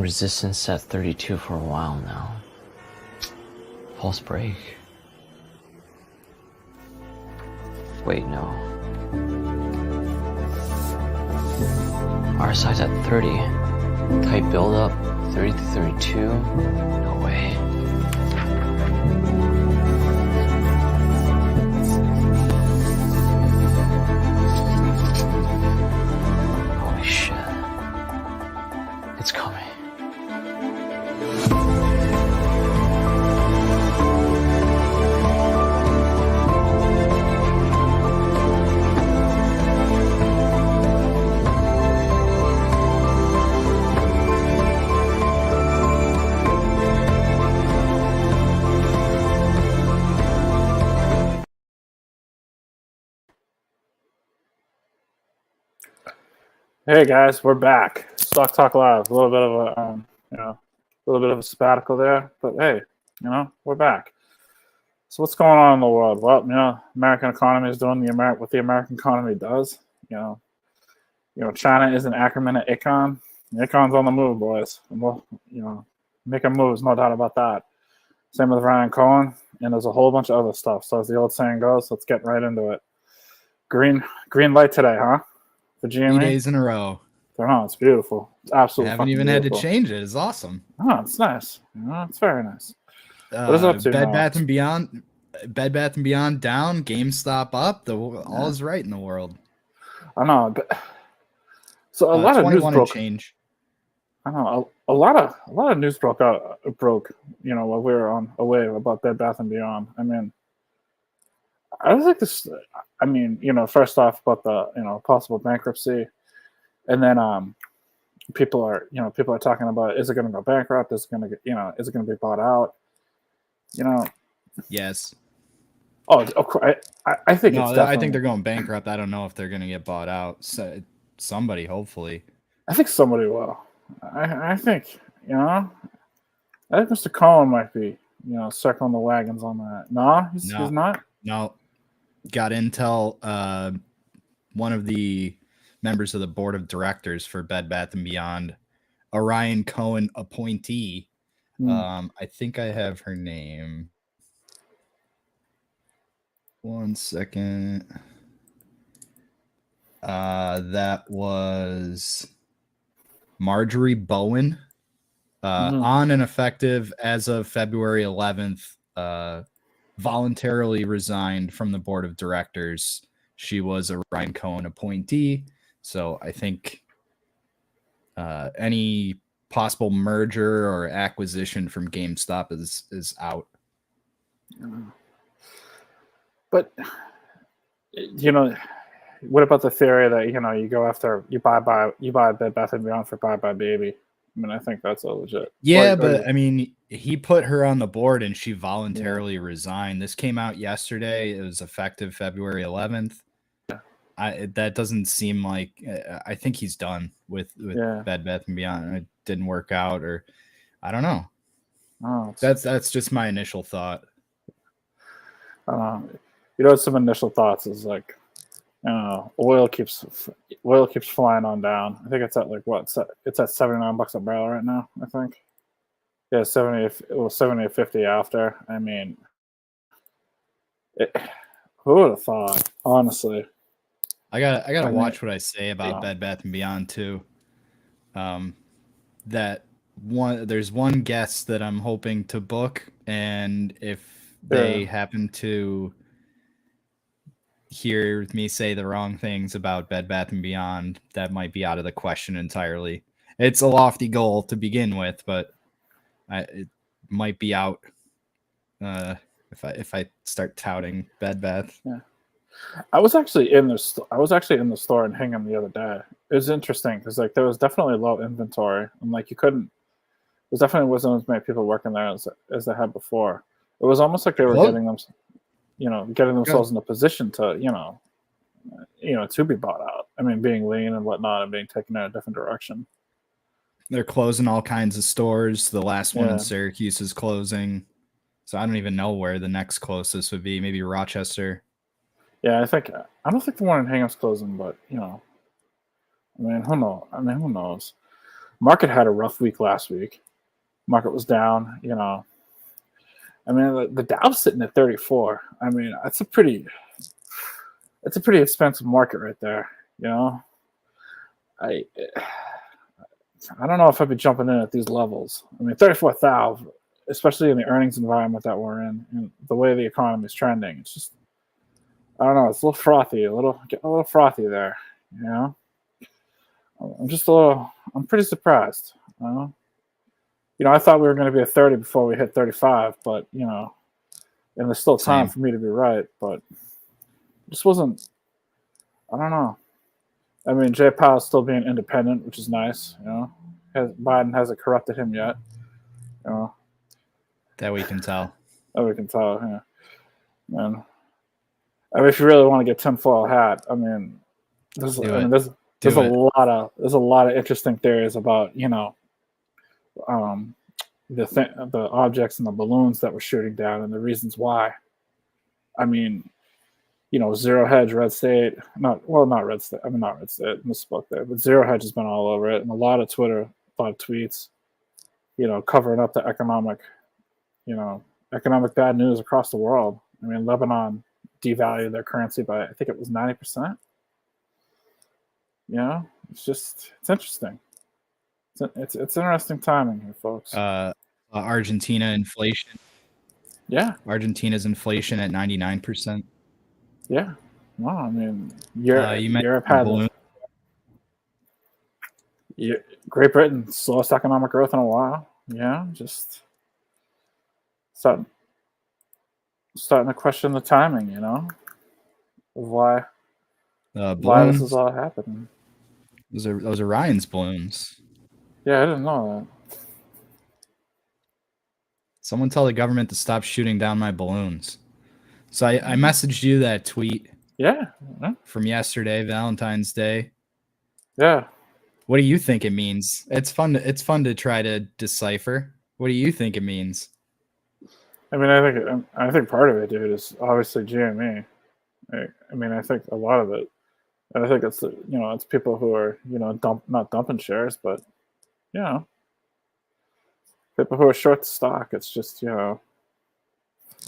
resistance at 32 for a while now. False break. Wait, no. RSI's at 30. Tight build up, 30 to 32. No way. Holy shit. It's coming. Hey guys, we're back. Stock Talk Live. A little bit of a little bit of a sabbatical there, but hey, we're back. So what's going on in the world? Well, American economy is doing what the American economy does. China is an acronym at ICAHN. ICAHN's on the move, boys. And making moves, no doubt about that. Same with Ryan Cohen, and there's a whole bunch of other stuff. So as the old saying goes, let's get right into it. Green light today, huh? The GME? 3 days in a row. Oh, it's beautiful. It's absolutely. I haven't even beautiful. had to change it. It's awesome. Oh, it's nice. It's very nice. What is up to Bed Bath and Beyond down. GameStop up. All is right in the world. I know. But, so a lot of news broke. Change. I know a lot of news broke. While we were on a wave about Bed Bath and Beyond. I mean, I don't think this. I mean, first off about the possible bankruptcy, and then people are talking about, is it going to go bankrupt? Is it going to get is it going to be bought out? Yes. Oh, of course. I think it's I think they're going bankrupt. I don't know if they're going to get bought out. So, somebody, hopefully. I think somebody will. I think I think Mr. Cohen might be circling the wagons on that. No, he's not. No. Got intel. One of the members of the board of directors for Bed Bath & Beyond, a Ryan Cohen appointee. I think I have her name. 1 second. That was Marjorie Bowen. On and effective as of February 11th. Voluntarily resigned from the board of directors. She was a Ryan Cohen appointee. So I think any possible merger or acquisition from GameStop is out. But what about the theory that you go after you buy Bed Bath and Beyond for Bye Bye Baby? I mean, I think that's a legit. Yeah, but I mean, he put her on the board and she voluntarily resigned. This came out yesterday. It was effective February 11th. That doesn't seem like. I think he's done with Bed Bath and Beyond. It didn't work out, or I don't know. Oh, that's just my initial thought. Some initial thoughts is like, oil keeps flying on down. I think it's at it's at $79 a barrel right now. I think. Yeah, 70. It was 70 or 50 after. I mean, who would have thought? Honestly. I gotta watch what I say about Bed Bath and Beyond too. There's one guest that I'm hoping to book, and if they happen to hear me say the wrong things about Bed Bath and Beyond, that might be out of the question entirely. It's a lofty goal to begin with, but it might be out if I start touting Bed Bath. Yeah. I was actually in the store in Hingham the other day. It was interesting because there was definitely low inventory, and there definitely wasn't as many people working there as they had before. It was almost like they were getting themselves in a position to to be bought out. I mean, being lean and whatnot, and being taken in a different direction. They're closing all kinds of stores. The last one in Syracuse is closing, so I don't even know where the next closest would be. Maybe Rochester. Yeah, I don't think the one in Hingham's closing, but I mean, who knows? Market had a rough week last week. Market was down. I mean, the Dow's sitting at 34. I mean, it's a pretty expensive market right there. I don't know if I'd be jumping in at these levels. I mean, 34,000, especially in the earnings environment that we're in and the way the economy is trending. It's just, I don't know. It's a little frothy, a little frothy there. I'm pretty surprised. I thought we were going to be at 30 before we hit 35, but and there's still time for me to be right, but this wasn't. I don't know. I mean, Jay Powell's still being independent, which is nice. Biden hasn't corrupted him yet. That we can tell. Yeah. And I mean, if you really want to get tinfoil hat, I mean, there's a lot of interesting theories about the objects and the balloons that were shooting down and the reasons why. I mean, Zero Hedge, Red State, not Red State. I mean, not Red State. Misspoke there, but Zero Hedge has been all over it, and a lot of Twitter, a lot of tweets, covering up the economic bad news across the world. I mean, Lebanon devalued their currency by, I think it was 90%. It's interesting. It's interesting timing here, folks. Argentina inflation. Yeah. Argentina's inflation at 99%. Yeah. Well, I mean, Europe had Great Britain, slowest economic growth in a while. Yeah, just starting to question the timing, of why this is all happening. Those are Ryan's balloons. Yeah, I didn't know that. Someone tell the government to stop shooting down my balloons. So I messaged you that tweet. Yeah. From yesterday, Valentine's Day. Yeah. What do you think it means? It's fun to try to decipher. What do you think it means? I mean, I think part of it, dude, is obviously GME. I mean, I think a lot of it. And I think it's it's people who are not dumping shares, but people who are short the stock. It's just they're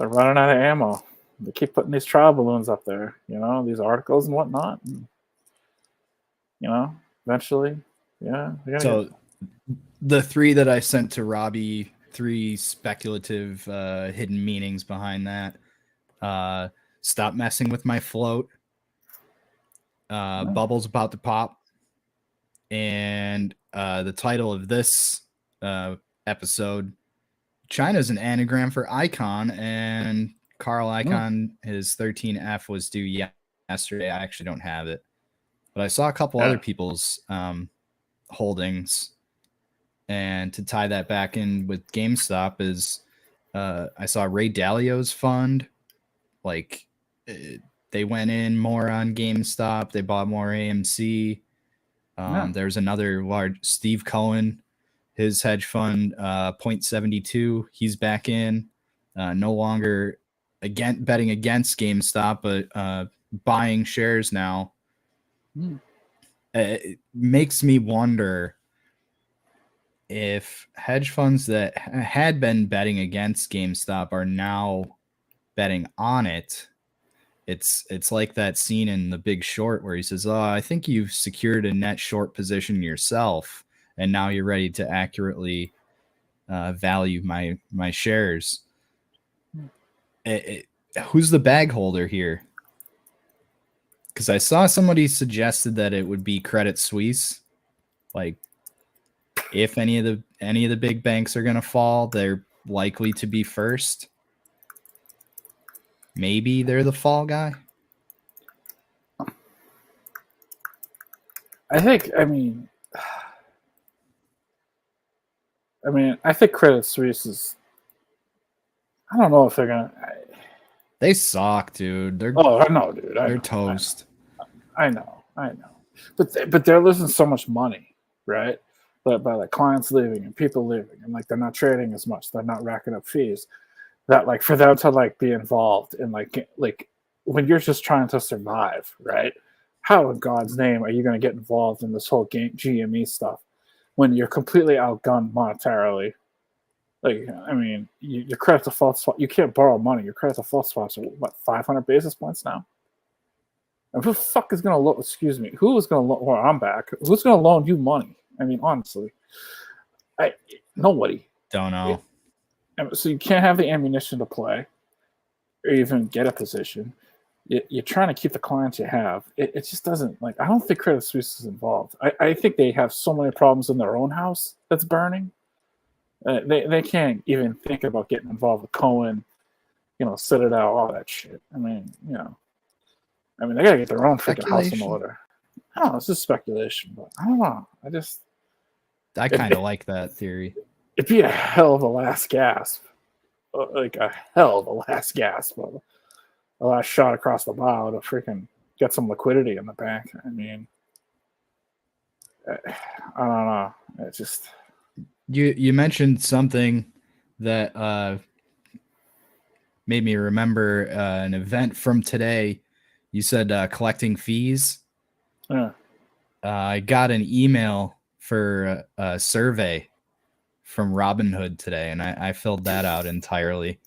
running out of ammo. They keep putting these trial balloons up there, these articles and whatnot. And, eventually, So the three that I sent to Robbie, 3 speculative hidden meanings behind that. Stop messing with my float. Bubbles about to pop. And the title of this episode, China's an anagram for ICAHN, and Carl ICAHN, his 13F was due yesterday. I actually don't have it, but I saw a couple other people's holdings. And to tie that back in with GameStop is I saw Ray Dalio's fund. Like they went in more on GameStop. They bought more AMC. There's another large Steve Cohen, his hedge fund, 0.72. He's back in, no longer betting against GameStop, but buying shares now. It makes me wonder if hedge funds that had been betting against GameStop are now betting on it. It's like that scene in The Big Short where he says, "Oh, I think you've secured a net short position yourself, and now you're ready to accurately value my shares." Who's the bag holder here? Because I saw somebody suggested that it would be Credit Suisse. Like, if any of the big banks are going to fall, they're likely to be first. Maybe they're the fall guy. I think Credit Suisse is. I don't know if they're gonna. They suck, dude. I know, dude. They're toast. I know. But they're losing so much money, right? By like clients leaving and people leaving, and like they're not trading as much. They're not racking up fees. That like for them to like be involved in like when you're just trying to survive, right? How in God's name are you going to get involved in this whole GME stuff? when you're completely outgunned monetarily. Like, I mean, your credit default swap, you can't borrow money. Your credit default swaps are what, 500 basis points now? And who the fuck is gonna loan? Excuse me, who is gonna loan? Well, I'm back. Who's gonna loan you money? I mean, honestly, nobody. Don't know. So you can't have the ammunition to play, or even get a position. You're trying to keep the clients you have. It just doesn't, like, I don't think Credit Suisse is involved. I think they have so many problems in their own house that's burning. They can't even think about getting involved with Cohen, Citadel, all that shit. I mean, they gotta get their own freaking house in order. I don't know. It's just speculation, but I don't know. I kind of like that theory. It'd be a hell of a last gasp, like a hell of a last gasp. A last shot across the bow to freaking get some liquidity in the bank. I mean, I don't know. It's just you mentioned something that made me remember an event from today. You said collecting fees. Yeah. I got an email for a survey from Robinhood today, and I filled that out entirely,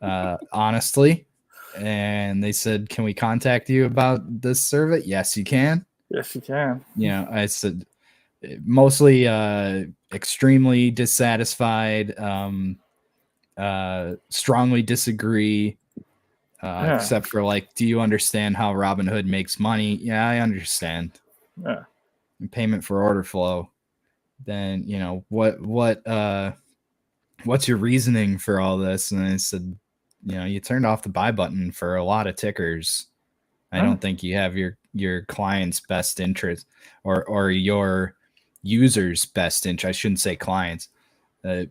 honestly. And they said, "Can we contact you about this survey?" Yes, you can. Yes, you can. I said mostly extremely dissatisfied, strongly disagree, except for like, do you understand how Robinhood makes money? Yeah, I understand. Yeah. And payment for order flow. Then what's your reasoning for all this? And I said, you turned off the buy button for a lot of tickers. I don't think you have your client's best interest or your user's best interest. I shouldn't say clients,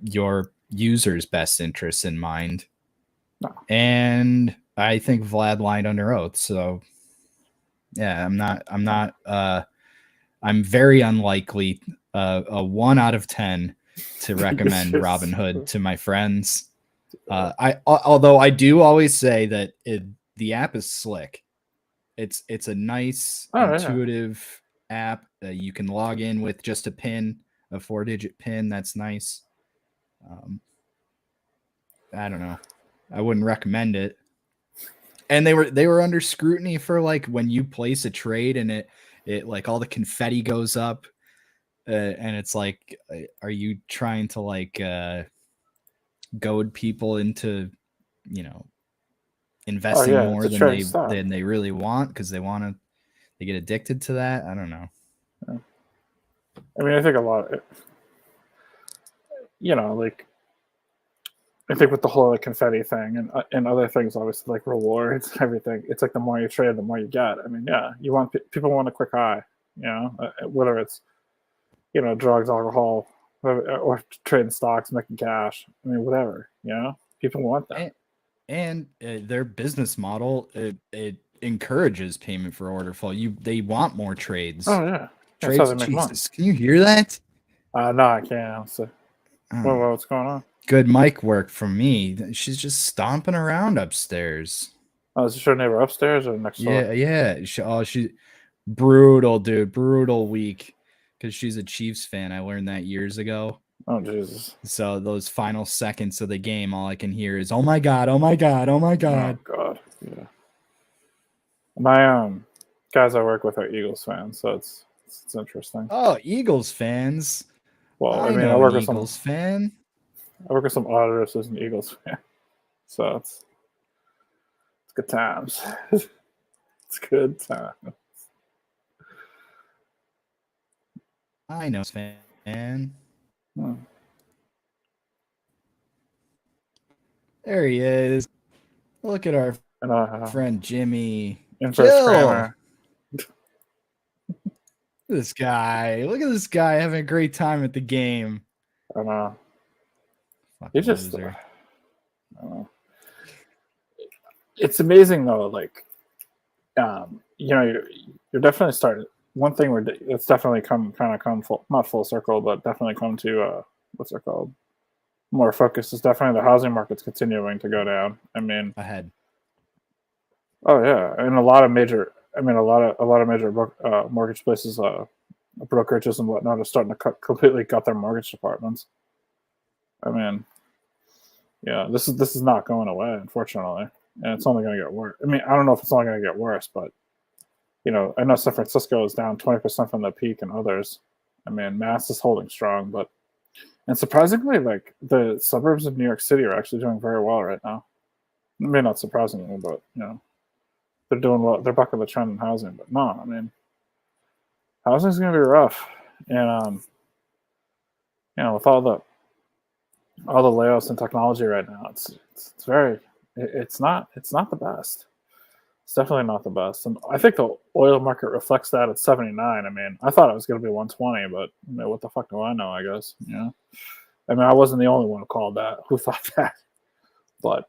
your user's best interest in mind. No. And I think Vlad lied under oath. So yeah, I'm very unlikely, a 1 out of 10 to recommend Robinhood to my friends. Although I do always say that the app is slick. It's a nice, intuitive app. You can log in with just a PIN, a 4-digit PIN. That's nice. I don't know. I wouldn't recommend it. And they were under scrutiny for like when you place a trade and it like all the confetti goes up, and it's like, are you trying to like goad people into investing more than they really want because they get addicted to that? I don't know. Yeah. I mean, I think a lot of it, like, I think with the whole like confetti thing and other things, obviously like rewards and everything, it's like the more you trade, the more you get. I mean, yeah, people want a quick high, whether it's drugs, alcohol, or trading stocks, making cash. I mean, whatever, people want that. And their business model, it encourages payment for order flow. They want more trades. Oh yeah, trades. That's how they make money. Can you hear that? No, I can't. So, what's going on? Good mic work from me. She's just stomping around upstairs. Oh, is this your neighbor upstairs or next door? Yeah. She brutal, dude. Brutal week. Because she's a Chiefs fan. I learned that years ago. Oh, Jesus. So those final seconds of the game, all I can hear is, oh, my God, oh, my God, oh, my God. Oh, God, yeah. My guys I work with are Eagles fans, so it's interesting. Oh, Eagles fans. Well, I work with Eagles fan. I work with some auditors who's an Eagles fan. So it's good times. It's good times. I know, fan. There he is. Look at our friend Jimmy. Kramer. Look at this guy. Look at this guy having a great time at the game. I know. He's just I don't know. It's amazing though, like you're definitely starting. One thing it's definitely come full, not full circle, but definitely come to what's it called? More focus is definitely the housing market's continuing to go down. I mean, ahead. Oh yeah, and a lot of major major mortgage places brokerages and whatnot are starting to completely gut their mortgage departments. I mean, yeah, this is not going away, unfortunately, and it's only going to get worse. I mean, I don't know if it's only going to get worse, but I know San Francisco is down 20% from the peak, and others. I mean, Mass is holding strong, and surprisingly, like the suburbs of New York City are actually doing very well right now. I mean, not surprisingly, but they're doing well. They're bucking the trend in housing, but no, I mean, housing's going to be rough, and with all the layoffs in technology right now, it's not the best. It's definitely not the best, and I think the oil market reflects that at 79. I mean, I thought it was going to be 120, but what the fuck do I know? I guess I mean, I wasn't the only one who called that, who thought that, but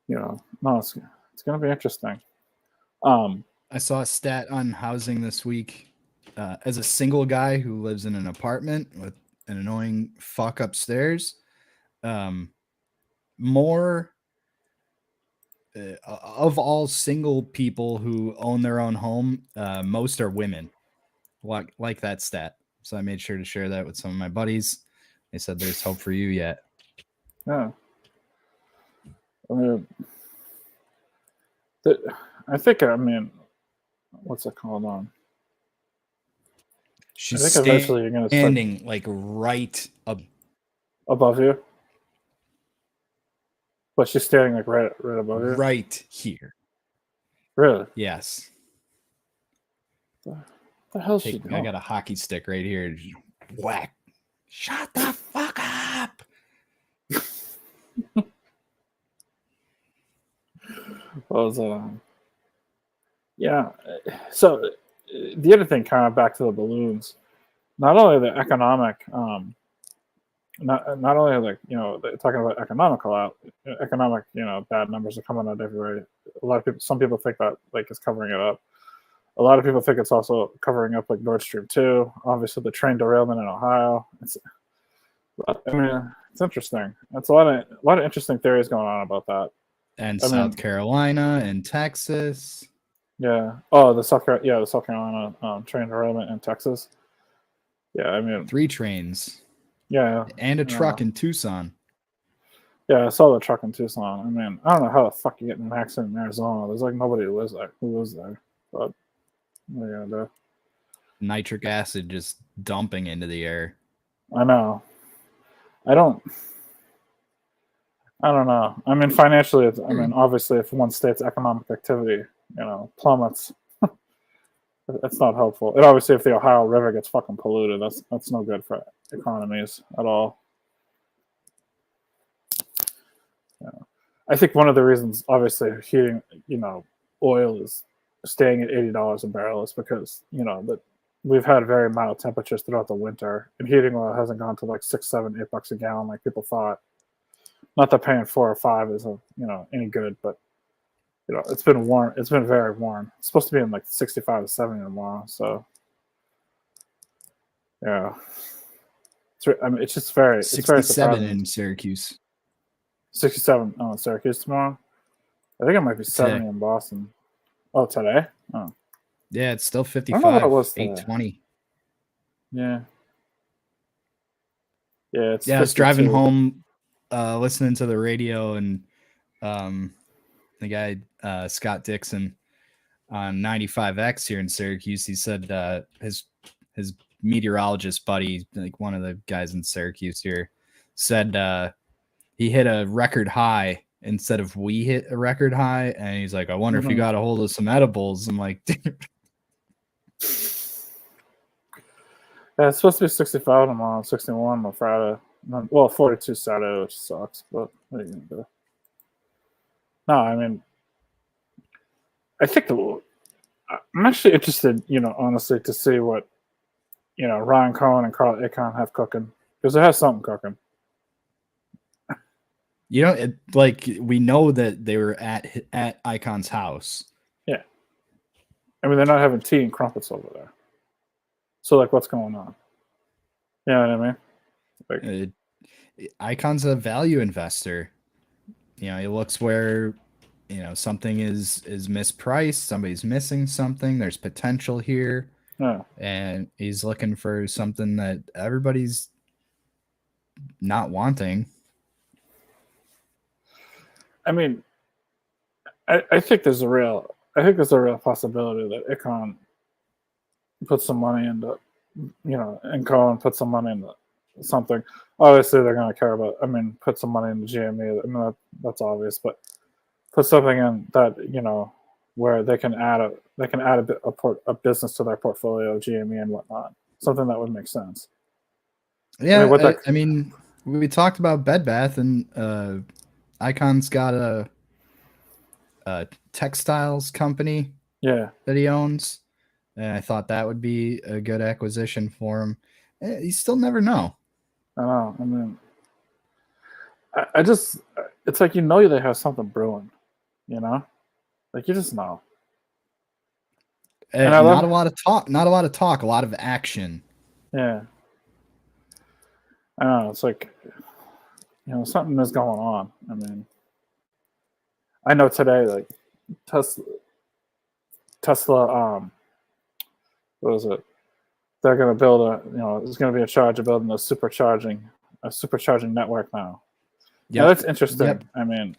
no, it's going to be interesting. I saw a stat on housing this week. As a single guy who lives in an apartment with an annoying fuck upstairs, more of all single people who own their own home, most are women. Like that stat. So I made sure to share that with some of my buddies. They said there's hope for you yet. Yeah. I mean, I mean, what's it called? She's I think eventually you're going to standing like right above you. But she's standing like right above you? Right here. Really? Yes. The hell she doing? I got a hockey stick right here. Whack. Shut the fuck up. What was it? Yeah. So the other thing, kind of back to the balloons, not only the economic, not only like talking about economic, bad numbers are coming out everywhere. A lot of people, some people think that like it's covering it up. A lot of people think it's also covering up like Nord Stream 2. Obviously, the train derailment in Ohio. I mean, it's interesting. It's a lot of interesting theories going on about that. And South Carolina and Texas. Yeah. Oh, the South Carolina train derailment in Texas. Yeah, I mean 3 trains. Yeah. And a truck in Tucson. Yeah, I saw the truck in Tucson. I mean, I don't know how the fuck you get in an accident in Arizona. There's like nobody who lives there. But what are you gonna do? Nitric acid just dumping into the air. I know. I don't know. I mean, financially, obviously, if one state's economic activity, plummets, that's not helpful. And obviously, if the Ohio River gets fucking polluted, that's no good for economies at all. I think one of the reasons, obviously, heating, oil is staying at $80 a barrel is because, that we've had very mild temperatures throughout the winter, and heating oil hasn't gone to like $6, $7, $8 a gallon like people thought. Not that paying $4 or $5 is any good, but it's been warm. It's been very warm. It's supposed to be in like 65 to 70 tomorrow. So yeah, it's just very 67 in Syracuse. 67 in Syracuse tomorrow. I think it might be 70 in Boston. Oh, today? Oh. Yeah, it's still 55. I don't know what it was today. 820. Yeah. Yeah, it's 52. I was driving home, listening to the radio, and the guy Scott Dixon on 95X here in Syracuse, he said his meteorologist buddy, like one of the guys in Syracuse here, said he hit a record high instead of we hit a record high, and he's like, I wonder if you got a hold of some edibles. I'm like, dude. Yeah, it's supposed to be 65 tomorrow, 61 on Friday. Well, 42 Saturday, which sucks, but what are you gonna do? No, I mean, I think I'm actually interested, honestly, to see what, Ryan Cohen and Carl Icahn have cooking, because it has something cooking. We know that they were at Icahn's house. Yeah. I mean, they're not having tea and crumpets over there. So, like, what's going on? You know what I mean? Icahn's a value investor. He looks where, something is mispriced. Somebody's missing something. There's potential here. Yeah. and he's looking for something that everybody's not wanting. I mean, I think there's a real possibility that ICAHN put some money into, and Cohen put some money into something. Obviously, they're going to care about. I mean, put some money into GME. I mean, that's obvious, but put something in that where they can add a business to their portfolio of GME and whatnot. Something that would make sense. Yeah, I mean, we talked about Bed Bath, and ICAHN's got a textiles company yeah, that he owns, and I thought that would be a good acquisition for him. You still never know. I know. I mean, I just it's like they have something brewing, like you just know. And I Not love, a lot of talk, a lot of action. yeah. I know. It's like something is going on. I mean, I know today, like Tesla, what is it? They're going to build there's going to be a charge of building a supercharging network now. Yeah, that's interesting. Yep. I mean,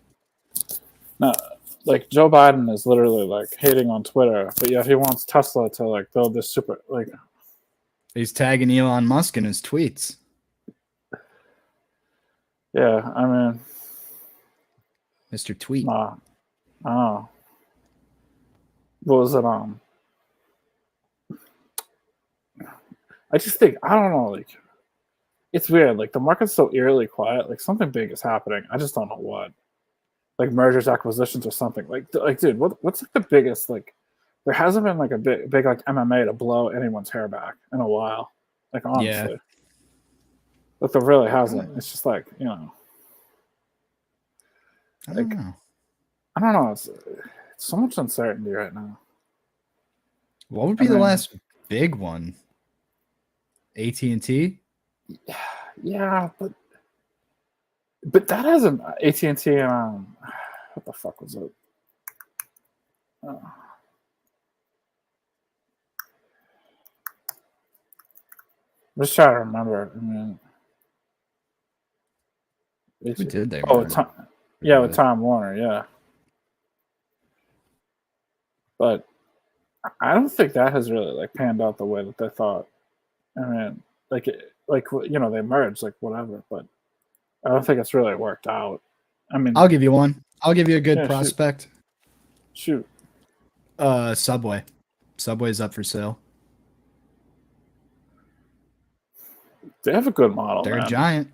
no, like Joe Biden is literally like hating on Twitter, but yet he wants Tesla to like build this He's tagging Elon Musk in his tweets. Yeah, I mean, Mr. Tweet. Oh, what was it? I just think I don't know. Like, it's weird. Like the market's so eerily quiet. Like something big is happening. I just don't know what. Like mergers, acquisitions, or something. Like dude, what's like the biggest like? There hasn't been like a big like MMA to blow anyone's hair back in a while. Like honestly, but there really hasn't. It's just like I don't know. I don't know. It's so much uncertainty right now. What would be the last big one? AT&T? Yeah, but that hasn't AT&T and what the fuck was it? I'm just trying to remember. I mean, Who did they? With Time Warner, yeah. But I don't think that has really like panned out the way that they thought. I mean, they merged, like whatever, but I don't think it's really worked out. I mean, I'll give you one. I'll give you a good prospect. Shoot. Subway. Subway's up for sale. They have a good model. They're a giant.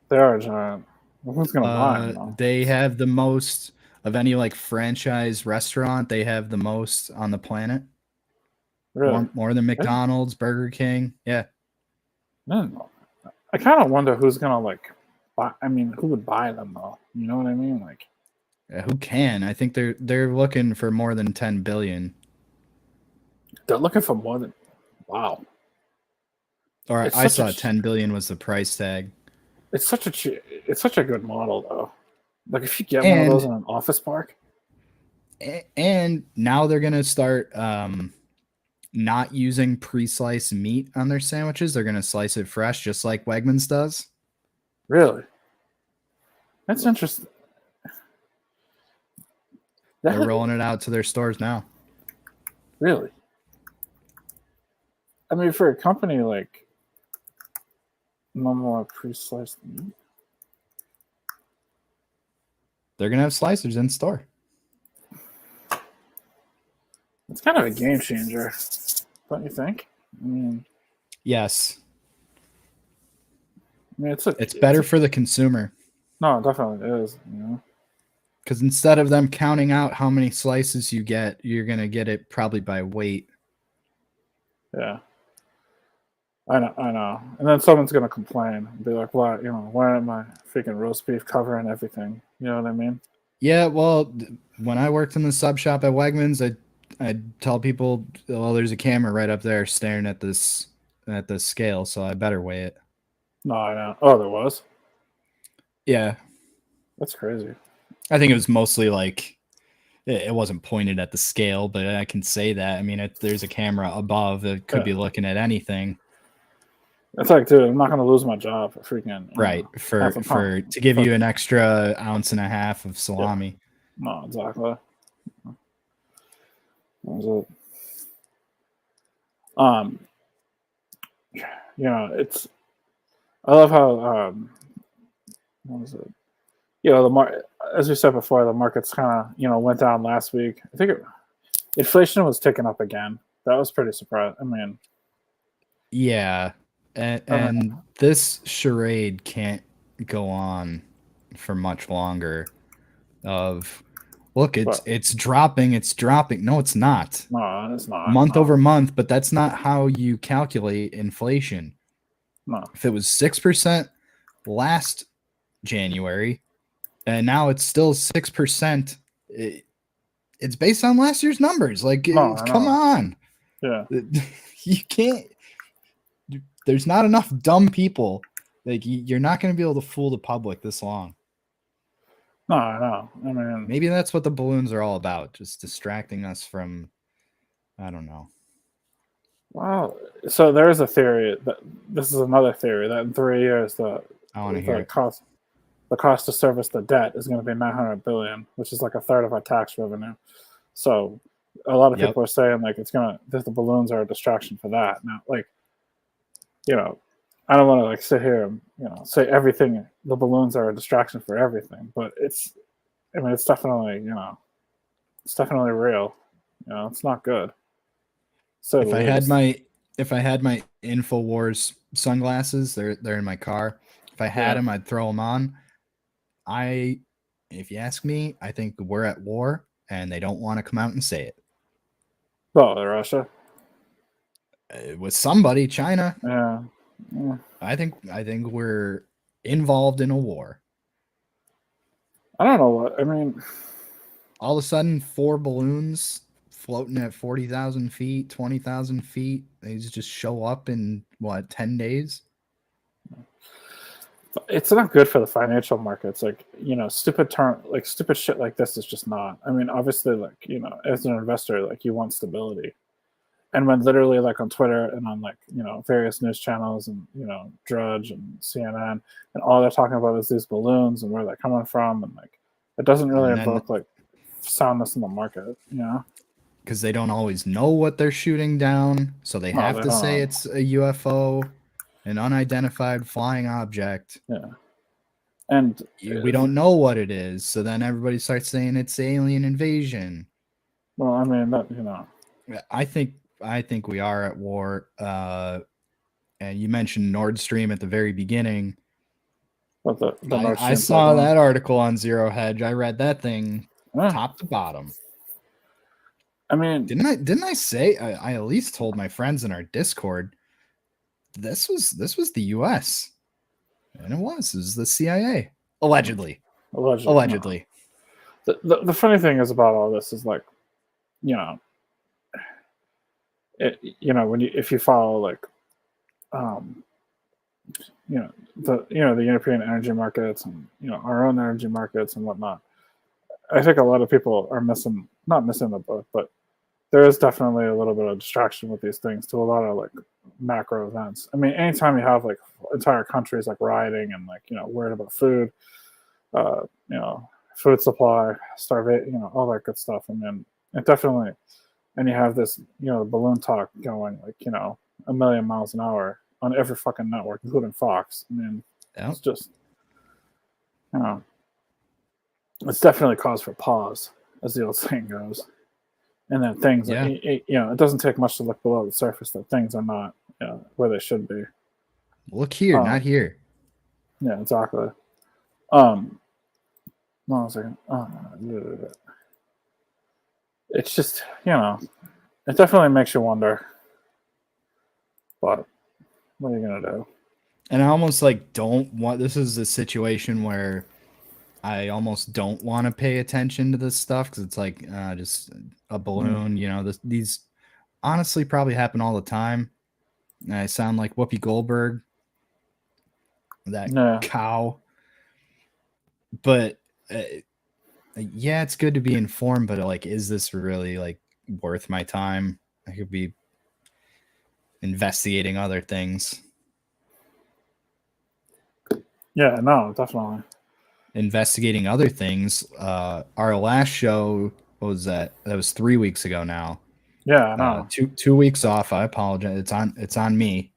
They are a giant. Who's gonna buy them? They have the most of any like franchise restaurant. They have the most on the planet. Really? More than McDonald's, Burger King. Yeah. No. I kind of wonder who's gonna like buy. I mean, who would buy them though? You know what I mean? Like, who can? I think they're looking for more than 10 billion. They're looking for more than. Wow. All right, I saw 10 billion was the price tag. It's such a good model though. Like if you get one of those in an office park. And now they're gonna start not using pre-sliced meat on their sandwiches. They're gonna slice it fresh, just like Wegmans does. Really? That's interesting. They're rolling it out to their stores now. Really? I mean, for a company like no more pre-sliced meat. They're gonna have slicers in store. It's kind of a game changer, don't you think? I mean, yes. I mean, it's better for the consumer. No, it definitely is. Because instead of them counting out how many slices you get, you're gonna get it probably by weight. Yeah. I know. And then someone's gonna complain and be like, "Why? Why am I freaking roast beef covering everything?" You know what I mean? Yeah. Well, when I worked in the sub shop at Wegmans, I'd tell people, "Well, there's a camera right up there staring at this scale, so I better weigh it." No, I know. Oh, there was. Yeah. That's crazy. I think it was mostly like it wasn't pointed at the scale, but I can say that. I mean, there's a camera above that could be looking at anything. It's like, dude, I'm not going to lose my job for freaking Right. half a For pound. to give you an extra ounce and a half of salami. No, exactly. That was it. It's. I love how what was it? The as we said before, the markets kind of went down last week. I think inflation was ticking up again. That was pretty surprising. I mean, yeah, and this charade can't go on for much longer. Of look, it's dropping. No, it's not. No, it's not. Month over month, but that's not how you calculate inflation. No. If it was 6% last January, and now it's still 6%, it's based on last year's numbers. Like, come on. Yeah. You can't. There's not enough dumb people. Like, you're not going to be able to fool the public this long. No, I know. I mean, maybe that's what the balloons are all about, just distracting us from, I don't know. Wow. So there's a theory that this is another theory that in 3 years I want to hear it. The cost to service the debt is going to be $900 billion, which is like a third of our tax revenue. So a lot of people are saying like that the balloons are a distraction for that. Now, like, I don't want to like sit here and say everything. The balloons are a distraction for everything, but it's definitely it's definitely real. It's not good. So if I had my InfoWars sunglasses, they're in my car. If I had them, I'd throw them on. If you ask me, I think we're at war, and they don't want to come out and say it. Oh, Russia. With somebody, China. Yeah. I think we're involved in a war. I don't know what I mean. All of a sudden, 4 balloons floating at 40,000 feet, 20,000 feet. They just show up in 10 days. It's not good for the financial markets. Like, stupid shit like this is just not. I mean, obviously, like, as an investor, like, you want stability. And when literally, like, on Twitter and on, like, various news channels and, Drudge and CNN, and all they're talking about is these balloons and where they're coming from. And, like, it doesn't really invoke, like, soundness in the market, Because they don't always know what they're shooting down. So they have to say it's a UFO, an unidentified flying object. Yeah. And we don't know what it is. So then everybody starts saying it's alien invasion. Well, I mean, I think we are at war. And you mentioned Nord Stream at the very beginning. But I saw that article on Zero Hedge. I read that thing top to bottom. I mean, didn't I say I at least told my friends in our Discord this was the US, and it was the CIA allegedly. No. The funny thing is about all this is like, if you follow like, the European energy markets and our own energy markets and whatnot. I think a lot of people are not missing the boat, but there is definitely a little bit of distraction with these things to a lot of like macro events. I mean, anytime you have like entire countries like rioting and like worried about food, food supply, starvation, all that good stuff. I mean, it definitely, and you have this balloon talk going like a million miles an hour on every fucking network, including Fox. I mean, it's just it's definitely cause for pause, as the old saying goes. And then things, it doesn't take much to look below the surface that things are not where they should be. Look here, not here. Yeah, exactly. Hold on a second. It's just, it definitely makes you wonder. But what are you going to do? And I almost like this is a situation where I almost don't want to pay attention to this stuff because it's like just a balloon. These honestly probably happen all the time. And I sound like Whoopi Goldberg, that cow. But yeah, it's good to be informed, but like, is this really like worth my time? I could be investigating other things. Yeah, no, definitely. Investigating other things. Our last show, what was that? That was 3 weeks ago now. Yeah, I know. 2 weeks off. I apologize. It's on me.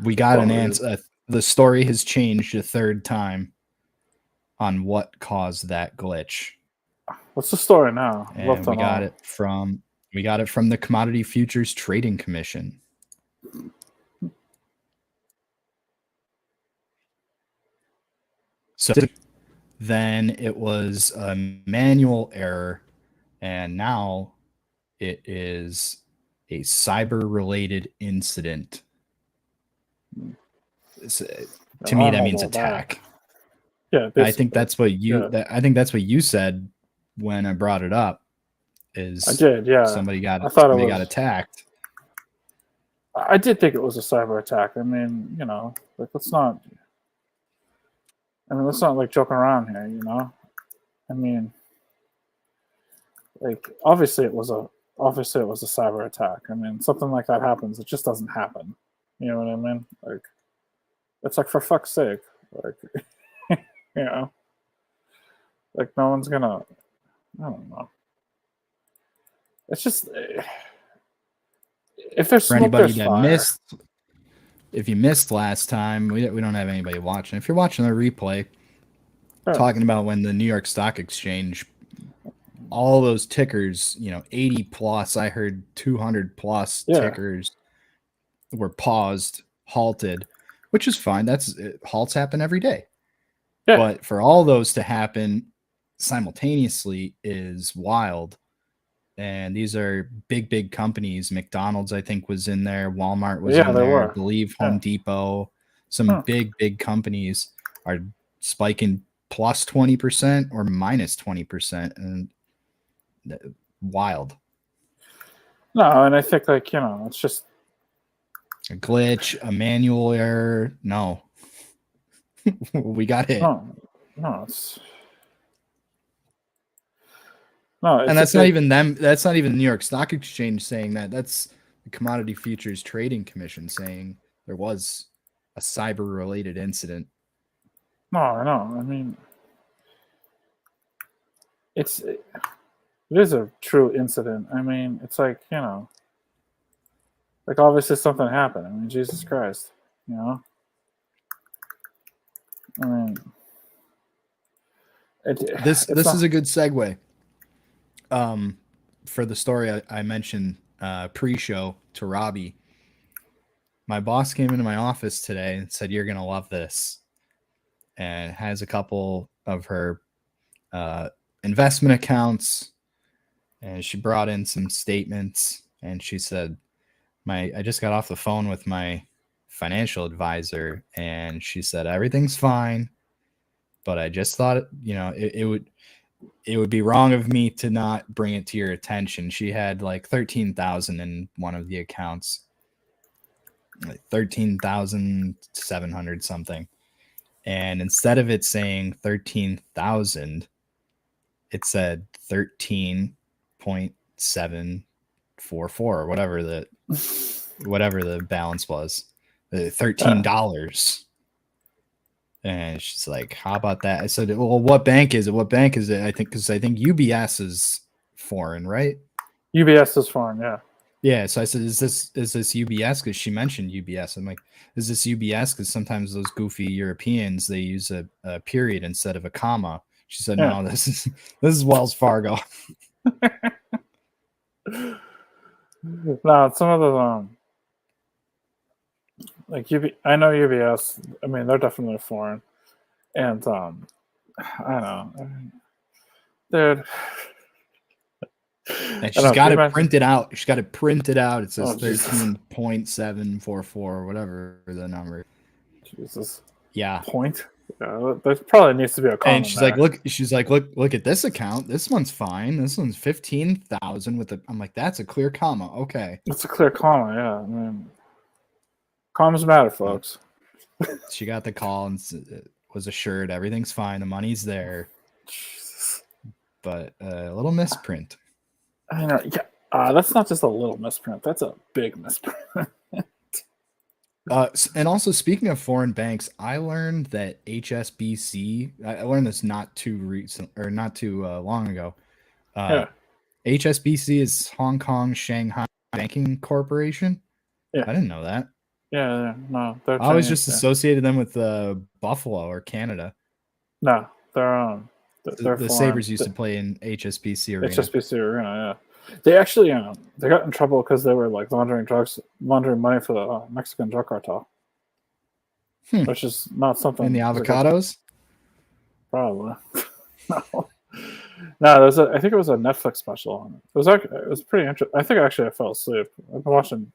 We got an answer. The story has changed a third time on what caused that glitch. What's the story now? I'd love And to we got know. it from the Commodity Futures Trading Commission. So then it was a manual error, and now it is a cyber-related incident. To me, that means attack. Yeah, I think that's what you. yeah. I think that's what you said when I brought it up. Is I did, yeah. Somebody got attacked. I did think it was a cyber attack. I mean, you know, like let's not like joking around here, you know. I mean, like obviously it was a cyber attack. I mean, something like that happens. It just doesn't happen. You know what I mean? Like, it's like, for fuck's sake, like, you know, like no one's gonna. I don't know. It's just if there's For smoke, anybody there's that fire. missed, if you missed last time, we don't have anybody watching. If you're watching the replay, Sure. talking about when the New York Stock Exchange, all those tickers, 80 plus, I heard 200 plus tickers were paused, halted, which is fine. Halts happen every day. Yeah. But for all those to happen simultaneously is wild. And these are big companies. McDonald's, I think, was in there. Walmart was in there. I believe Home Depot. Some big companies are spiking plus 20% or minus 20%. And wild. No, and I think, like, it's just a glitch, a manual error. No. We got hit. No, and that's not even them. That's not even the New York Stock Exchange saying that. That's the Commodity Futures Trading Commission saying there was a cyber-related incident. No, I know. I mean, it is a true incident. I mean, it's like, like obviously something happened. I mean, Jesus Christ, I mean, this is a good segue. For the story I mentioned pre-show to Robbie, my boss came into my office today and said, "You're gonna love this," and has a couple of her investment accounts, and she brought in some statements, and she said, I just got off the phone with my financial advisor, and she said everything's fine, but I just thought it would be wrong of me to not bring it to your attention. She had like 13,000 in one of the accounts, like 13,700 something. And instead of it saying 13,000, it said 13.744 or whatever the balance was, $13. And she's like, "How about that?" I said, "Well, what bank is it? What bank is it?" I think UBS is foreign, right? UBS is foreign, yeah. Yeah. So I said, "Is this UBS?" Because she mentioned UBS. I'm like, "Is this UBS?" Because sometimes those goofy Europeans, they use a period instead of a comma. She said, "No, this is Wells Fargo." No, some of the like I know UBS. I mean, they're definitely foreign, and I don't know, dude. And she's got it printed out. She's got it printed out. It says 13.744 or whatever the number. Jesus. Yeah. Point. Yeah, there probably needs to be a comma. And she's like, look at this account. This one's fine. This one's 15,000 with I'm like, that's a clear comma. Okay. It's a clear comma. Yeah. I mean, commas matter, folks. She got the call and was assured everything's fine, the money's there, Jesus. but a little misprint. I know. Yeah. That's not just a little misprint. That's a big misprint. And also, speaking of foreign banks, I learned that HSBC. I learned this not too recent or not too long ago. Yeah. HSBC is Hong Kong Shanghai Banking Corporation. Yeah. I didn't know that. Yeah. No, they're I always Chinese, just associated them with Buffalo or Canada. No, they're The foreign. Sabres used to play in HSBC Arena. HSBC Arena, yeah. They actually they got in trouble because they were like laundering money for the Mexican drug cartel, which is not something. And the avocados? Probably. No, I think it was a Netflix special on it. It was pretty interesting. I think actually I fell asleep. I've been watching.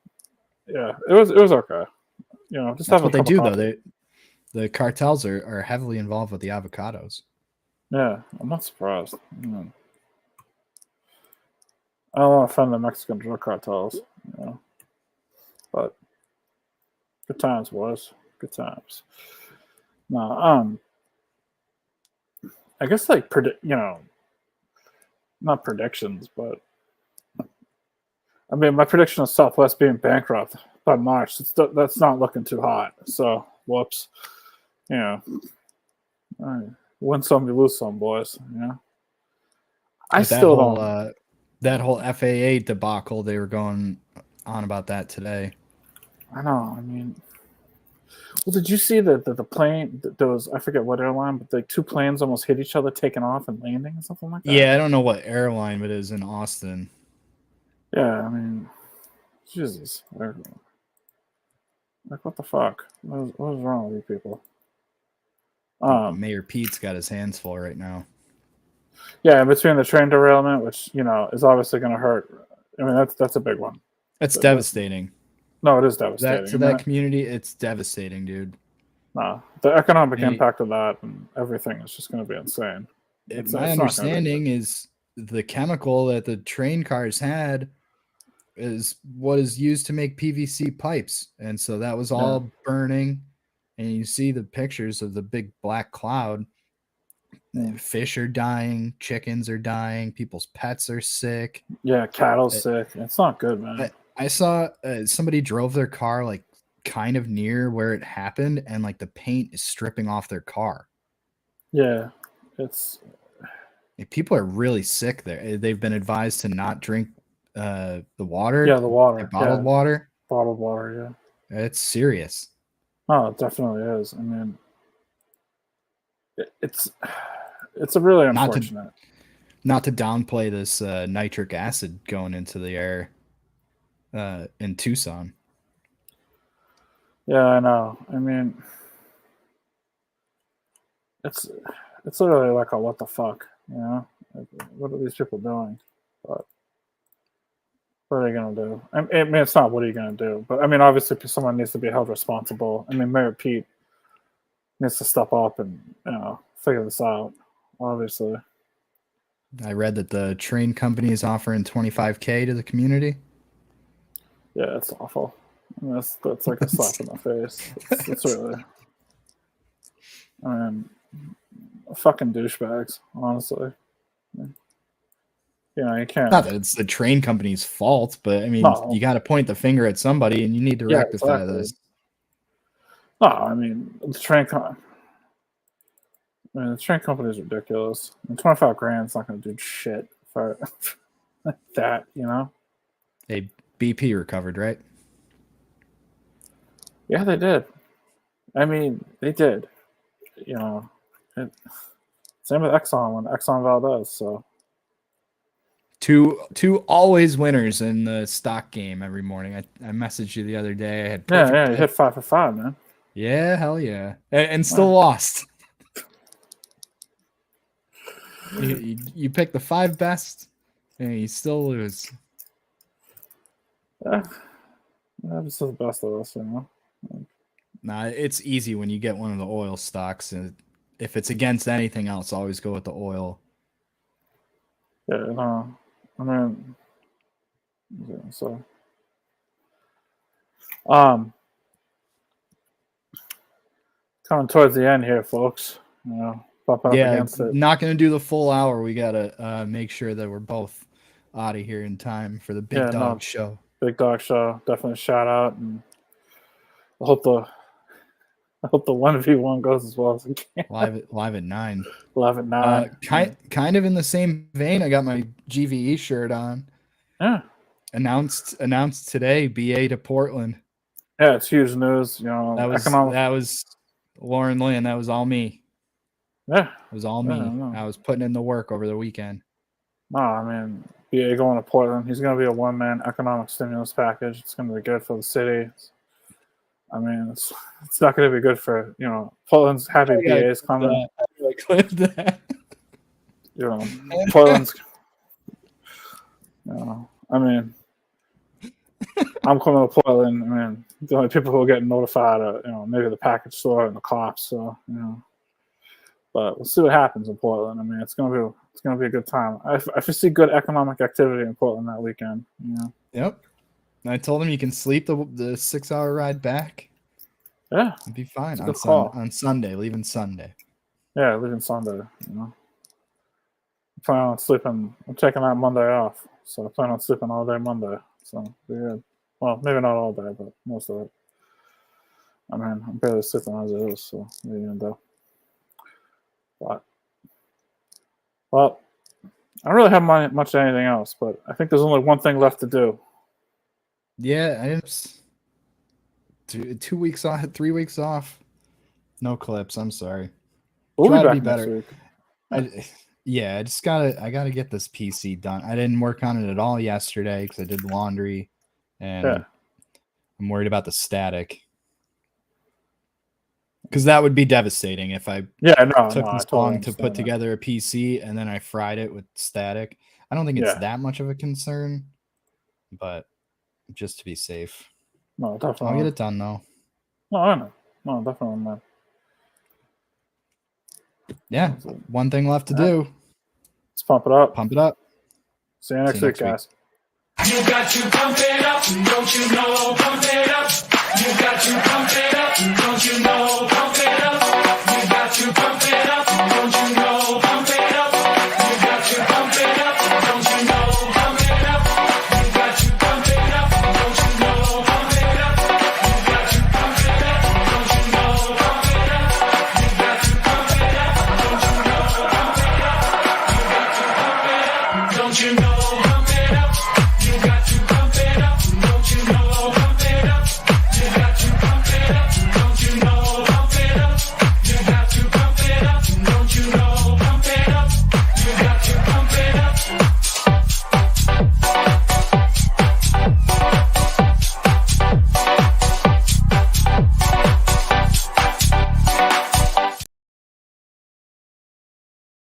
Yeah, it was okay. Just That's what they do coffee. though. The cartels are heavily involved with the avocados. Yeah, I'm not surprised. I don't want to offend the Mexican drug cartels, but good times, boys. Good times. No, I guess like not predictions, but I mean my prediction of Southwest being bankrupt by March. That's not looking too hot. So whoops. Win some, you lose some, boys. I still don't. That whole FAA debacle, they were going on about that today. I know. I mean, well, did you see that the plane? There was, I forget what airline, but the two planes almost hit each other, taking off and landing, or something like that. Yeah, I don't know what airline it is in Austin. Yeah, I mean, Jesus, like what the fuck? What is wrong with you people? Mayor Pete's got his hands full right now. Yeah, between the train derailment, which is obviously going to hurt. I mean, that's a big one. That's devastating. No, it is devastating. To that community, it's devastating, dude. No, the economic impact of that and everything is just going to be insane. My understanding is the chemical that the train cars had is what is used to make PVC pipes, and so that was all burning. And you see the pictures of the big black cloud. Fish are dying, chickens are dying, people's pets are sick. Yeah, cattle's sick. It's not good, man. I saw somebody drove their car like kind of near where it happened, and like the paint is stripping off their car. Yeah, people are really sick there. They've been advised to not drink the water. Yeah, the water, bottled water. Bottled water, yeah. It's serious. Oh, it definitely is. I mean, it's a really unfortunate. Not to downplay this nitric acid going into the air in Tucson. Yeah, I know. I mean, it's literally like a what the fuck, Like, what are these people doing? But what are they gonna do? I mean, it's not what are you gonna do, but I mean, obviously, someone needs to be held responsible. I mean, Mayor Pete needs to step up and figure this out. Obviously, I read that the train company is offering $25,000 to the community. Yeah, it's awful. I mean, that's like a slap in the face. It's really, I mean, fucking douchebags. Honestly, you can't. Not that it's the train company's fault, but I mean, you got to point the finger at somebody, and you need to rectify this. No, I mean the train company is ridiculous. And $25,000 is not going to do shit for that, Hey, BP recovered, right? Yeah, they did. I mean, they did. Same with Exxon when Exxon Valdez. So two always winners in the stock game every morning. I messaged you the other day. I had you hit 5 for 5, man. Yeah, hell yeah, and still lost. You pick the 5 best, and you still lose. Yeah, this is the best of us, Nah, it's easy when you get one of the oil stocks, and if it's against anything else, always go with the oil. Yeah, no, I mean, so, Coming towards the end here, folks. You know, bumping up against it. Not going to do the full hour. We got to make sure that we're both out of here in time for the Big Dog Show. Big Dog Show. Definitely shout out, and I hope the 1v1 goes as well as it can. Live at 9. Live at 9. Kind of in the same vein, I got my GVE shirt on. Yeah. Announced today, BA to Portland. Yeah, it's huge news. You know, that was Lauren Lynn. That was all me. Yeah. It was all me. I was putting in the work over the weekend. No, I mean, BA going to Portland. He's going to be a one-man economic stimulus package. It's going to be good for the city. I mean, it's not going to be good for, you know, Portland's happy BA's coming. I clipped that. You know, Portland's, you know, I mean, I'm coming to Portland. I mean, the only people who are getting notified are, you know, maybe the package store and the cops. So, you know, but we'll see what happens in Portland. I mean, it's gonna be a good time. I foresee good economic activity in Portland that weekend. You know. Yep. I told him you can sleep the 6-hour ride back. Yeah, it'd be fine on Sunday. Leaving Sunday. Yeah, leaving Sunday. You know, I plan on sleeping. I'm taking that Monday off, so I plan on sleeping all day Monday. So be good. Well, maybe not all day, but most of it. I mean, I'm barely sleeping as it is, so what are you gonna do? But, well, I don't really have much of anything else, but I think there's only one thing left to do. Yeah, I just 2 weeks off, 3 weeks off. No clips. I'm sorry. We'll Try be to back be better. Next week. I gotta get this PC done. I didn't work on it at all yesterday because I did laundry, and I'm worried about the static. Because that would be devastating if I took this long to put together a PC and then I fried it with static. I don't think it's that much of a concern, but just to be safe. No, definitely. I'll get it done though. No, I know. No, definitely not. Yeah, one thing left to do. Let's pump it up. Pump it up. See you next week, guys. You got to pump it up, don't you know? Pump it up.